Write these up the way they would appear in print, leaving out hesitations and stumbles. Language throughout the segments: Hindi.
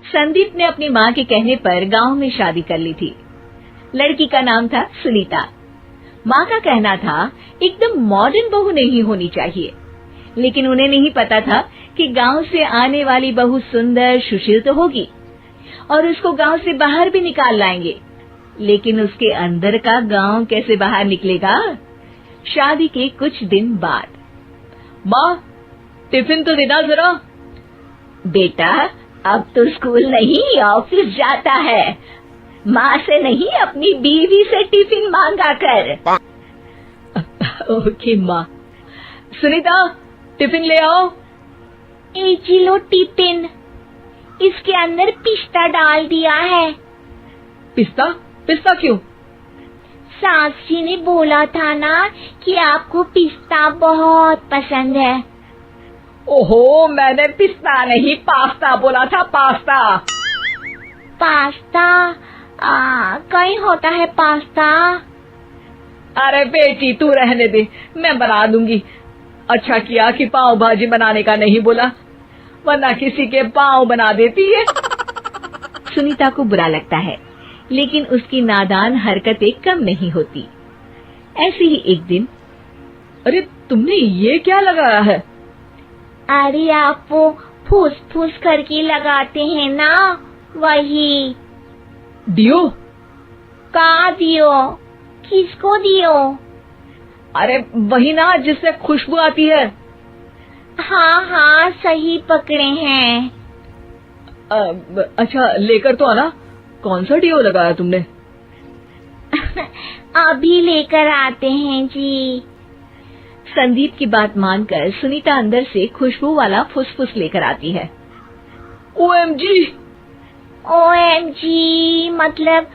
संदीप ने अपनी माँ के कहने पर गांव में शादी कर ली थी। लड़की का नाम था सुनीता। माँ का कहना था एकदम मॉडर्न बहू नहीं होनी चाहिए, लेकिन उन्हें नहीं पता था कि गांव से आने वाली बहू सुंदर सुशील तो होगी और उसको गांव से बाहर भी निकाल लाएंगे, लेकिन उसके अंदर का गांव कैसे बाहर निकलेगा। शादी के कुछ दिन बाद, माँ टिफिन तो देना जरा। बेटा अब तो स्कूल नहीं ऑफिस जाता है, माँ से नहीं अपनी बीवी से टिफिन मांगा कर। ओके माँ। सुनीता टिफिन ले आओ। लो टिफिन, इसके अंदर पिस्ता डाल दिया है। पिस्ता? पिस्ता क्यों? सास जी ने बोला था ना कि आपको पिस्ता बहुत पसंद है। ओहो, मैंने पिस्ता नहीं पास्ता बोला था, पास्ता। पास्ता? कहीं होता है पास्ता? अरे बेटी तू रहने दे, मैं बना दूंगी। अच्छा किया कि पाव भाजी बनाने का नहीं बोला, वरना किसी के पाव बना देती है। सुनीता को बुरा लगता है, लेकिन उसकी नादान हरकतें कम नहीं होती। ऐसे ही एक दिन, अरे तुमने ये क्या लगाया है? अरे आप वो फूस फूस करके लगाते हैं ना, वही। डियो? का दियो? किसको दियो? अरे वही ना जिससे खुशबू आती है। हाँ सही पकड़े हैं। अच्छा लेकर तो आना। कौन सा डियो लगाया तुमने? अभी लेकर आते हैं जी। संदीप की बात मानकर सुनीता अंदर से खुशबू वाला फुसफुस लेकर आती है। OMG! OMG मतलब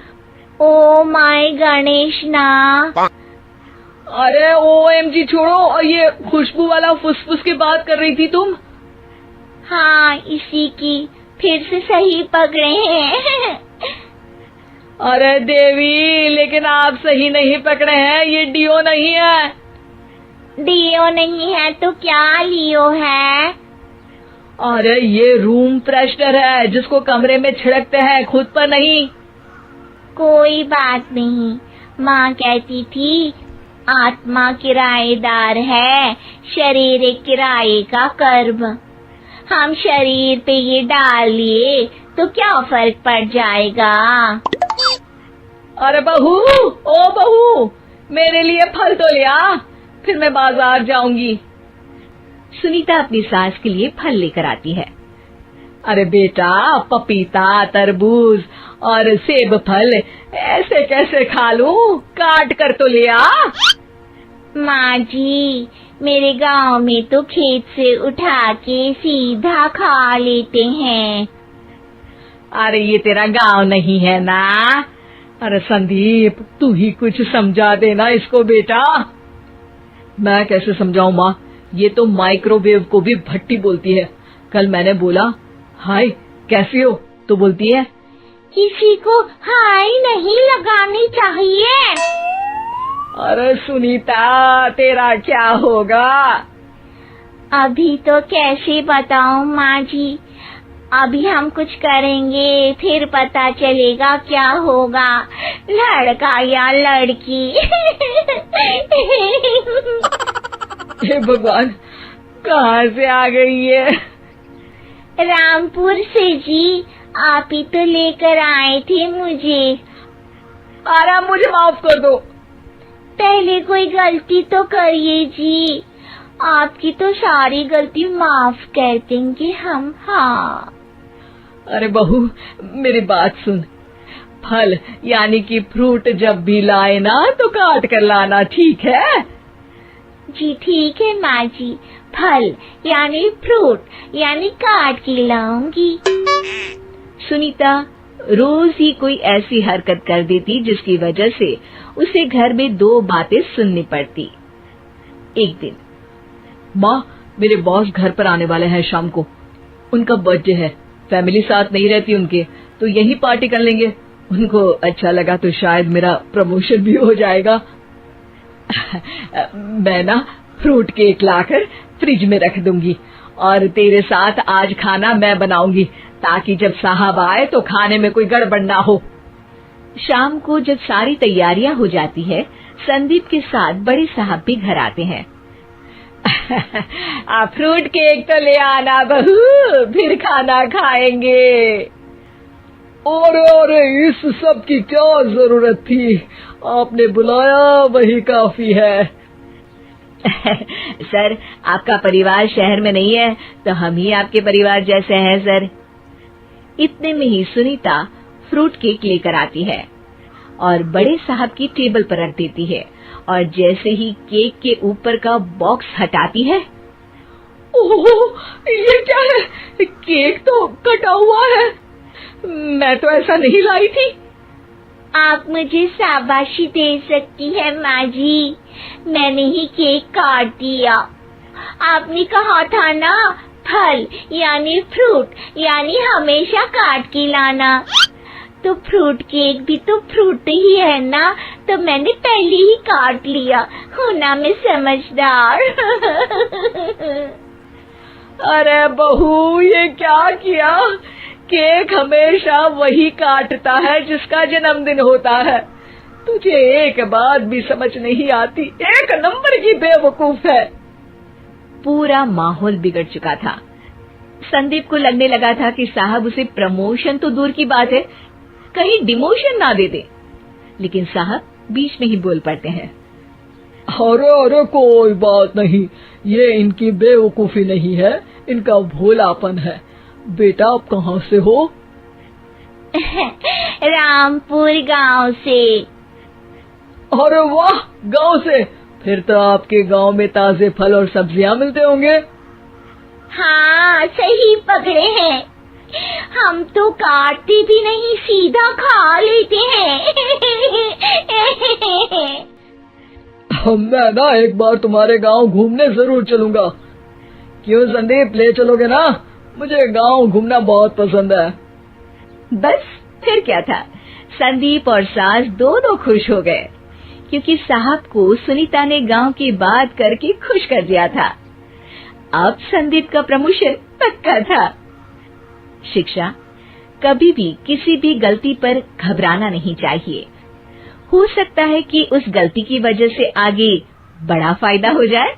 ओ माय गणेश ना। अरे OMG छोड़ो, और ये खुशबू वाला फुसफुस की बात कर रही थी तुम? हाँ इसी की, फिर से सही पकड़े हैं। अरे देवी, लेकिन आप सही नहीं पकड़े हैं, ये डियो नहीं है। डियो नहीं है तो क्या लियो है? अरे ये रूम फ्रेशनर है, जिसको कमरे में छिड़कते हैं, खुद पर नहीं। कोई बात नहीं, माँ कहती थी आत्मा किराएदार है, शरीर एक किराए का कर्म। हम शरीर पे ये डाल लिए तो क्या फर्क पड़ जाएगा। अरे बहू, ओ बहू, मेरे लिए फल तो ले आ, फिर मैं बाजार जाऊंगी। सुनीता अपनी सास के लिए फल लेकर आती है। अरे बेटा, पपीता, तरबूज और सेब फल ऐसे कैसे खा लूं? काट कर तो ले आ। माँ जी, मेरे गांव में तो खेत से उठा के सीधा खा लेते हैं। अरे ये तेरा गांव नहीं है ना। अरे संदीप, तू ही कुछ समझा देना इसको बेटा। मैं कैसे समझाऊं माँ, ये तो माइक्रोवेव को भी भट्टी बोलती है। कल मैंने बोला हाय कैसी हो, तो बोलती है किसी को हाय नहीं लगानी चाहिए। अरे सुनीता, तेरा क्या होगा? अभी तो कैसे बताऊं माँ जी, अभी हम कुछ करेंगे फिर पता चलेगा क्या होगा, लड़का या लड़की। हे भगवान, कहाँ से आ गई है? रामपुर से जी, आप ही तो लेकर आए थे मुझे। अरे मुझे माफ कर दो। पहले कोई गलती तो करिए जी, आपकी तो सारी गलती माफ कर देंगे हम। हाँ अरे बहू, मेरी बात सुन। फल यानी कि फ्रूट जब भी लाए ना तो काट कर लाना, ठीक है? जी ठीक है माँ जी, फल यानी फ्रूट यानी काट के लाऊंगी। सुनीता रोज ही कोई ऐसी हरकत कर देती जिसकी वजह से उसे घर में दो बातें सुननी पड़ती। एक दिन, माँ मेरे बॉस घर पर आने वाले हैं शाम को, उनका बर्थडे है, फैमिली साथ नहीं रहती उनके, तो यही पार्टी कर लेंगे। उनको अच्छा लगा तो शायद मेरा प्रमोशन भी हो जाएगा। मैं ना फ्रूट केक लाकर फ्रिज में रख दूंगी और तेरे साथ आज खाना मैं बनाऊंगी, ताकि जब साहब आए तो खाने में कोई गड़बड़ ना हो। शाम को जब सारी तैयारियां हो जाती है, संदीप के साथ बड़े साहब भी घर आते हैं। फ्रूट केक तो ले आना बहू, फिर खाना खाएंगे। अरे इस सब की क्या जरूरत थी, आपने बुलाया वही काफी है। सर, आपका परिवार शहर में नहीं है, तो हम ही आपके परिवार जैसे हैं सर। इतने में ही सुनीता फ्रूट केक लेकर आती है और बड़े साहब की टेबल पर रख देती है, और जैसे ही केक के ऊपर का बॉक्स हटाती है, ओह, ये क्या है? केक तो कटा हुआ है, मैं तो ऐसा नहीं लाई थी। आप मुझे शाबाशी दे सकती है माँ जी, मैंने ही केक काट दिया। आपने कहा था ना, फल यानी फ्रूट यानी हमेशा काट के लाना, तो फ्रूट केक भी तो फ्रूट ही है ना, तो मैंने पहले ही काट लिया। हूँ ना मैं समझदार। अरे बहू, ये क्या किया? केक हमेशा वही काटता है जिसका जन्मदिन होता है। तुझे एक बात भी समझ नहीं आती, एक नंबर की बेवकूफ है। पूरा माहौल बिगड़ चुका था। संदीप को लगने लगा था कि साहब उसे प्रमोशन तो दूर की बात है, कहीं डिमोशन ना दे दे, लेकिन साहब बीच में ही बोल पड़ते हैं। अरे कोई बात नहीं, ये इनकी बेवकूफी नहीं है, इनका भोलापन है। बेटा, आप कहाँ से हो? रामपुर गांव से। अरे वाह, गांव से? फिर तो आपके गांव में ताजे फल और सब्जियां मिलते होंगे। हाँ, सही पकड़े हैं, हम तो काटते भी नहीं, सीधा खा लेते हैं। मैं ना एक बार तुम्हारे गांव घूमने जरूर चलूंगा। क्यों संदीप, ले चलोगे ना? मुझे गांव घूमना बहुत पसंद है। बस फिर क्या था, संदीप और सास दोनों खुश हो गए, क्योंकि साहब को सुनीता ने गांव की बात करके खुश कर दिया था। अब संदीप का प्रमोशन पक्का था। शिक्षा, कभी भी किसी भी गलती पर घबराना नहीं चाहिए। हो सकता है कि उस गलती की वजह से आगे बड़ा फायदा हो जाए।